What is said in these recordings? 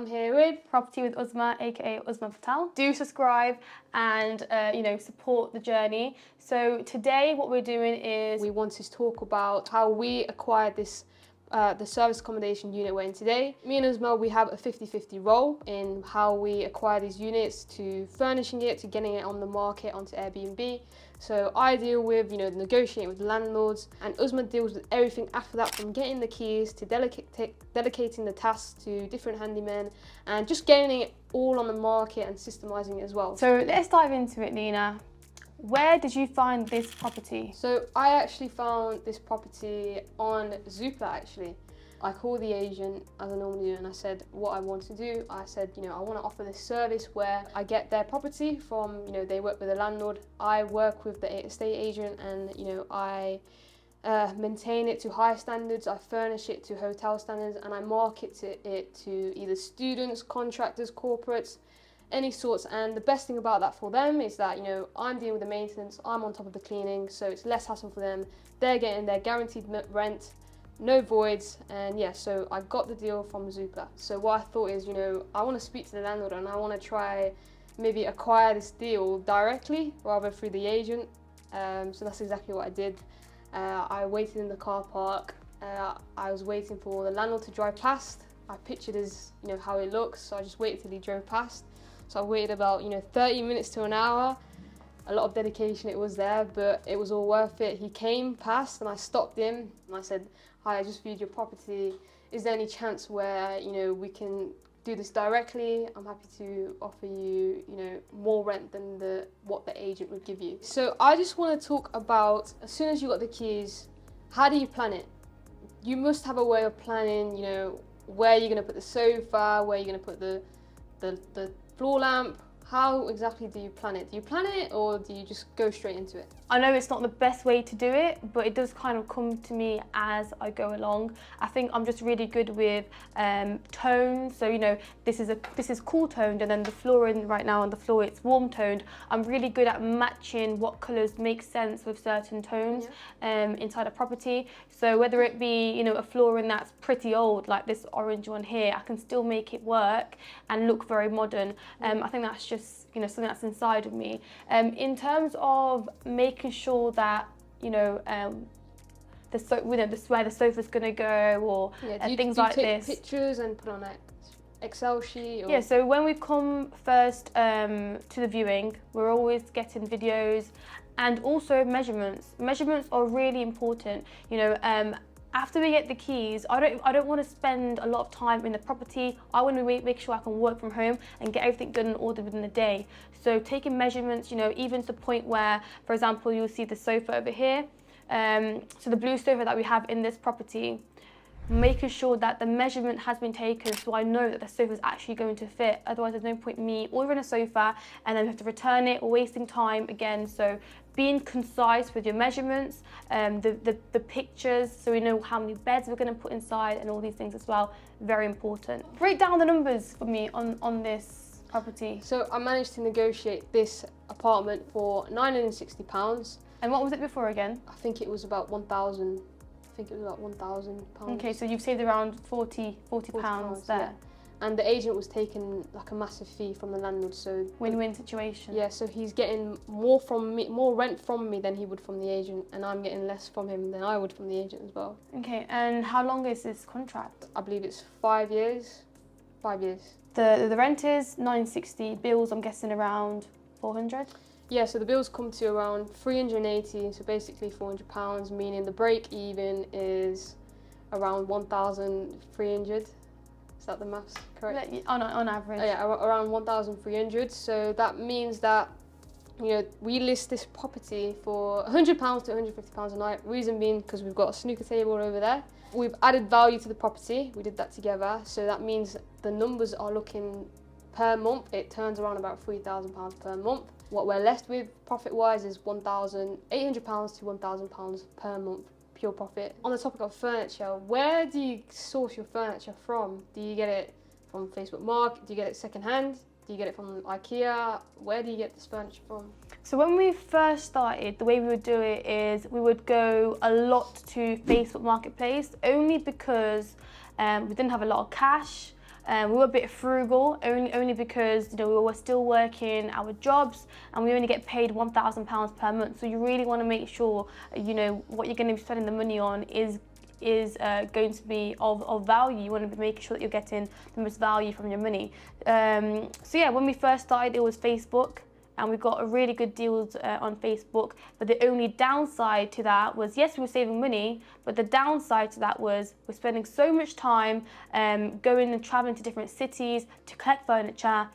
I'm here with Property with Uzma, aka Uzma Patel. Do subscribe and support the journey. So today what we're doing is we want to talk about how we acquired this the service accommodation unit we're in today. Me and Uzma, we have a 50-50 role in how we acquire these units, to furnishing it, to getting it on the market onto Airbnb. So I deal with, negotiating with landlords, and Uzma deals with everything after that, from getting the keys to delegating the tasks to different handymen and just getting it all on the market and systemizing it as well. So let's dive into it, Nina. Where did you find this property? So I actually found this property on Zoopla actually. I called the agent as I normally do and I said what I want to do. I said, I want to offer this service where I get their property from, they work with a landlord. I work with the estate agent and, I maintain it to high standards. I furnish it to hotel standards and I market it to either students, contractors, corporates, any sorts. And the best thing about that for them is that, I'm dealing with the maintenance, I'm on top of the cleaning, so it's less hassle for them. They're getting their guaranteed rent, no voids, and yeah, so I got the deal from Zoopla. So what I thought is, I want to speak to the landlord and I want to try maybe acquire this deal directly rather through the agent. So that's exactly what I did. I waited in the car park. I was waiting for the landlord to drive past. I pictured his, how it looks, so I just waited till he drove past. So I waited about, 30 minutes to an hour. A lot of dedication it was there, but it was all worth it. He came past and I stopped him and I said, "Hi, I just viewed your property. Is there any chance where, we can do this directly? I'm happy to offer you, more rent than what the agent would give you." So I just want to talk about, as soon as you got the keys, how do you plan it? You must have a way of planning, where you're going to put the sofa, where you're going to put the floor lamp. How exactly do you plan it? Do you plan it or do you just go straight into it? I know it's not the best way to do it, but it does kind of come to me as I go along. I think I'm just really good with tones. So, this is cool toned, and then the flooring right now on the floor, it's warm toned. I'm really good at matching what colours make sense with certain tones inside a property. So whether it be, a flooring that's pretty old, like this orange one here, I can still make it work and look very modern. I think that's just, something that's inside of me. In terms of making sure that, where the sofa's going to go, or things like this. Do you take pictures and put on an Excel sheet? Or? Yeah, so when we come first to the viewing, we're always getting videos and also measurements. Measurements are really important. After we get the keys, I don't want to spend a lot of time in the property. I want to make sure I can work from home and get everything done and ordered within the day. So taking measurements, even to the point where, for example, you'll see the sofa over here. So the blue sofa that we have in this property, making sure that the measurement has been taken so I know that the sofa is actually going to fit. Otherwise, there's no point in me ordering a sofa and then we have to return it or wasting time again. So being concise with your measurements, the pictures, so we know how many beds we're going to put inside and all these things as well, very important. Break down the numbers for me on this property. So I managed to negotiate this apartment for £960. And what was it before again? I think it was about 1,000. I think it was about £1,000. Okay, so you've saved around £40 there. Yeah. And the agent was taking like a massive fee from the landlord, so win-win situation. Yeah, so he's getting more rent from me than he would from the agent, and I'm getting less from him than I would from the agent as well. Okay, and how long is this contract? I believe it's 5 years. 5 years. The rent is £960. Bills, I'm guessing around £400. Yeah, so the bills come to around £380, so basically £400, meaning the break even is around 1,300. Is that the maths correct? On average. Oh, yeah, around 1,300. So that means that, we list this property for £100 to £150 a night. Reason being because we've got a snooker table over there. We've added value to the property. We did that together. So that means the numbers are looking per month. It turns around about £3,000 per month. What we're left with profit-wise is £1,800 to £1,000 per month. Pure profit. On the topic of furniture, where do you source your furniture from? Do you get it from Facebook Market? Do you get it secondhand? Do you get it from IKEA? Where do you get this furniture from? So when we first started, the way we would do it is we would go a lot to Facebook Marketplace, only because we didn't have a lot of cash. We were a bit frugal, only because we were still working our jobs and we only get paid £1,000 per month. So you really want to make sure what you're going to be spending the money on is going to be of value. You want to be making sure that you're getting the most value from your money. So yeah, when we first started, it was Facebook. And we got a really good deals on Facebook, but the only downside to that was, yes, we were saving money, but the downside to that was we're spending so much time going and traveling to different cities to collect furniture.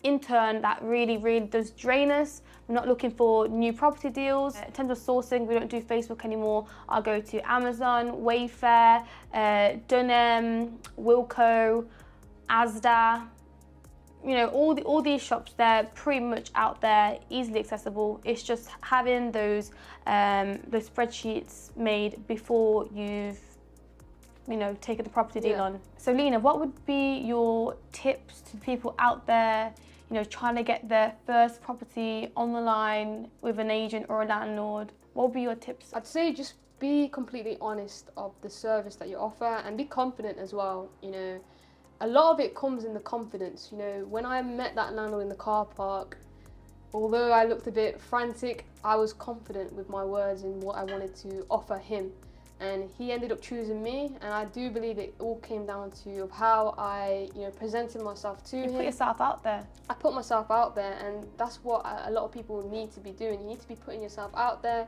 In turn, that really does drain us. We're not looking for new property deals. In terms of sourcing, we don't do Facebook anymore. I'll go to Amazon, Wayfair, Dunham, Wilko, Asda. All these shops, they're pretty much out there, easily accessible. It's just having those spreadsheets made before you've taken the property deal on. So Lena, what would be your tips to people out there trying to get their first property on the line with an agent or a landlord? What would be your tips? I'd say just be completely honest of the service that you offer and be confident as well. A lot of it comes in the confidence. When I met that landlord in the car park, although I looked a bit frantic, I was confident with my words and what I wanted to offer him. And he ended up choosing me, and I do believe it all came down to how I presented myself to him. You put yourself out there. I put myself out there, and that's what a lot of people need to be doing. You need to be putting yourself out there.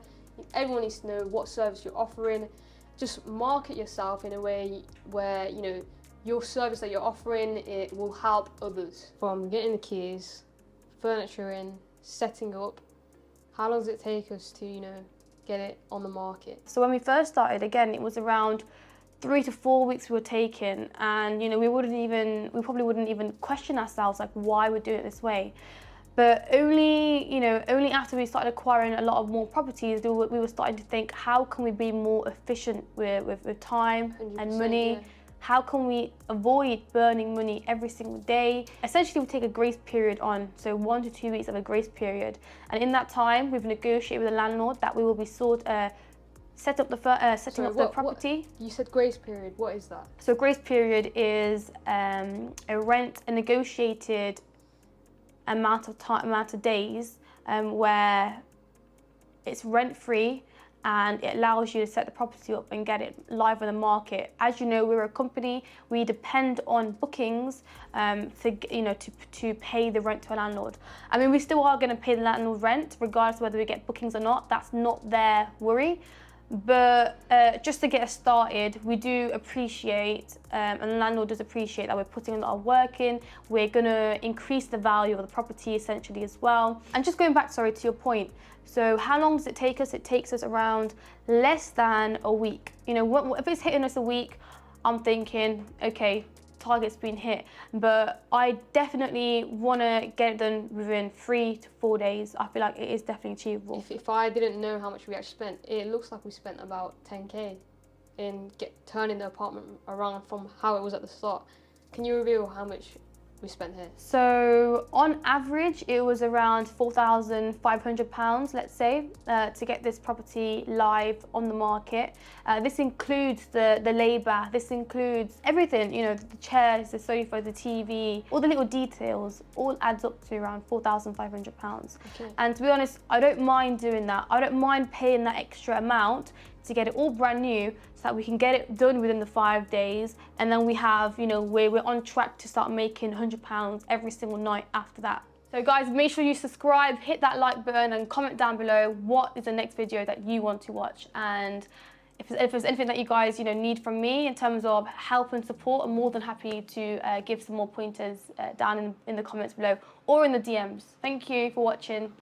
Everyone needs to know what service you're offering. Just market yourself in a way where your service that you're offering, it will help others. From getting the keys, furniture in, setting up, how long does it take us to, get it on the market? So when we first started, again, it was around 3 to 4 weeks we were taking, and we probably wouldn't even question ourselves like why we're doing it this way. But only after we started acquiring a lot of more properties, we were starting to think, how can we be more efficient with time and money? Yeah. How can we avoid burning money every single day? Essentially, we take a grace period on, so 1 to 2 weeks of a grace period. And in that time, we've negotiated with the landlord that we will be setting up the property. You said grace period, what is that? So grace period is a negotiated amount of days where it's rent-free, and it allows you to set the property up and get it live on the market. As you know, we're a company, we depend on bookings to pay the rent to a landlord. I mean, we still are going to pay the landlord rent regardless of whether we get bookings or not. That's not their worry. But just to get us started, we do appreciate, and the landlord does appreciate that we're putting a lot of work in. We're going to increase the value of the property essentially as well. And just going back, sorry, to your point. So how long does it take us? It takes us around less than a week. If it's hitting us a week, I'm thinking, okay, target's been hit. But I definitely want to get it done within 3 to 4 days. I feel like it is definitely achievable. If I didn't know how much we actually spent, it looks like we spent about 10k in turning the apartment around from how it was at the start. Can you reveal how much we spent here? So on average, it was around £4,500, let's say, to get this property live on the market. This includes the labour, this includes everything, the chairs, the sofa, the TV, all the little details, all adds up to around £4,500. Okay. And to be honest, I don't mind doing that. I don't mind paying that extra amount to get it all brand new, so that we can get it done within the 5 days, and then we have, we're on track to start making £100 every single night after that. So guys, make sure you subscribe, hit that like button, and comment down below what is the next video that you want to watch. And if there's anything that you guys need from me in terms of help and support, I'm more than happy to give some more pointers down in the comments below or in the DMs. Thank you for watching.